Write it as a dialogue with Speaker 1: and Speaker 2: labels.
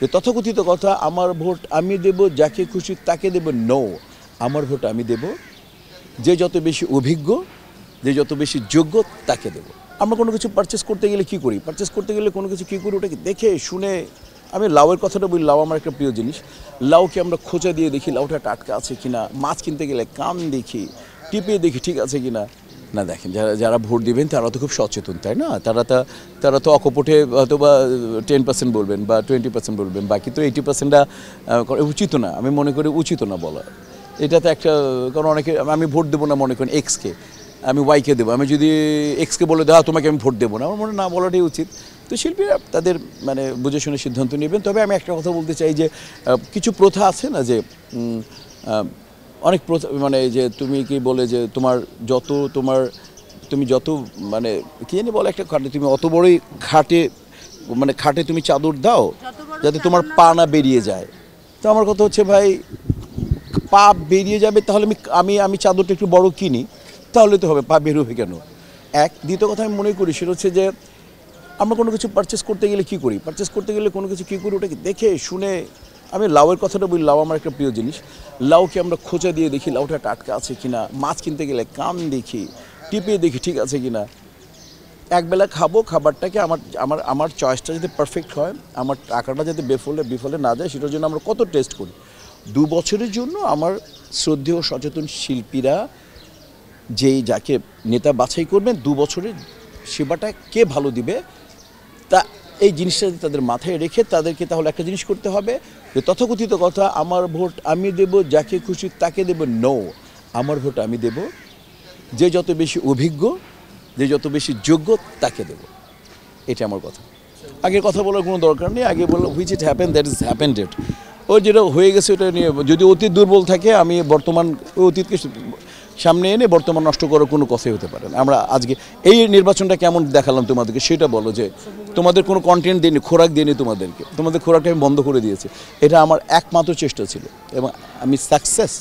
Speaker 1: যে তথাকথিত কথা আমার ভোট আমি দেব যাকে খুশি তাকে দেব, নো, আমার ভোট আমি দেব যে যত বেশি অভিজ্ঞ, যে যত বেশি যোগ্য তাকে দেব। আমরা কোনো কিছু পারচেস করতে গেলে কী করি, পারচেস করতে গেলে কোনো কিছু কী করি, ওটাকে দেখে শুনে। আমি লাউয়ের কথাটা বলি, লাউ আমার একটা প্রিয় জিনিস। লাউকে আমরা খোঁচা দিয়ে দেখি লাউটা টাটকা আছে কিনা, মাছ কিনতে গেলে কান দেখি, টিপে দেখি ঠিক আছে কিনা। না দেখেন, যারা ভোট দিবেন তারা তো খুব সচেতন, তাই না? তারা তো অকপটে হয়তো বা 10% বলবেন বা 20% বলবেন, বাকি তো 80%টা উচিত না। আমি মনে করি উচিত না বলা। এটা তো একটা, কারণ অনেকে আমি ভোট দেবো না মনে করেন এক্সকে, আমি ওয়াইকে দেবো। আমি যদি এক্সকে বলে দেওয়া তোমাকে আমি ভোট দেবো না, আমার মনে না বলাটাই উচিত। তো শিল্পীরা তাদের মানে বুঝে শুনে সিদ্ধান্ত নেবেন। তবে আমি একটা কথা বলতে চাই যে কিছু প্রথা আছে না, যে অনেক প্রথা, মানে যে তুমি কি বলে যে তুমি যত মানে কী জানি বলে একটা খাটে, তুমি অত বড়ই খাটে তুমি চাদর দাও যাতে তোমার পা না বেরিয়ে যায়। তো আমার কথা হচ্ছে, ভাই পা বেরিয়ে যাবে তাহলে আমি চাদরটা একটু বড় কিনি, তাহলে তো হবে, পা বেরোবে কেন? দ্বিতীয় কথা আমি মনে করি সেটা হচ্ছে যে আমরা কোনো কিছু পারচেস করতে গেলে কী করি, পারচেস করতে গেলে কোনো কিছু কী করি, ওটাকে দেখে শুনে। আমি লাউয়ের কথাটা বলি, লাউ আমার একটা প্রিয় জিনিস। লাউকে আমরা খোঁচা দিয়ে দেখি লাউটা টাটকা আছে কিনা, মাছ কিনতে গেলে কান দেখি, টিপে দেখি ঠিক আছে কিনা। একবেলা খাবো, খাবারটাকে আমার চয়েসটা যাতে পারফেক্ট হয়, আমার টাকাটা যাতে বিফলে না যায়, সেটার জন্য আমরা কত টেস্ট করি। 2 বছরের জন্য আমার শ্রদ্ধেয় সচেতন শিল্পীরা যাকে নেতা বাছাই করবেন, 2 বছরের সেবাটা কে ভালো দিবে, তা এই জিনিসটা তাদের মাথায় রেখে তাদেরকে তাহলে একটা জিনিস করতে হবে, যে তথাকথিত কথা আমার ভোট আমি দেব যাকে খুশি তাকে দেব, নো, আমার ভোট আমি দেব যে যত বেশি অভিজ্ঞ, যে যত বেশি যোগ্য তাকে দেব। এটা আমার কথা। আগে কথা বলার কোনো দরকার নেই, আগে বললাম which it happen, that is happened it. ওই যেটা হয়ে গেছে ওটা নিয়ে, যদি অতীত দুর্বল থাকে আমি বর্তমান ওই অতীতকে সামনে এনে বর্তমান নষ্ট করার কোনো কথাই হতে পারে না। আমরা আজকে এই নির্বাচনটা কেমন দেখালাম তোমাদেরকে, সেটা বলো। যে তোমাদের কোনো কন্টেন্ট দিইনি, খোরাক দিইনি তোমাদের খোরাকটা আমি বন্ধ করে দিয়েছি। এটা আমার একমাত্র চেষ্টা ছিল এবং আমি সাকসেস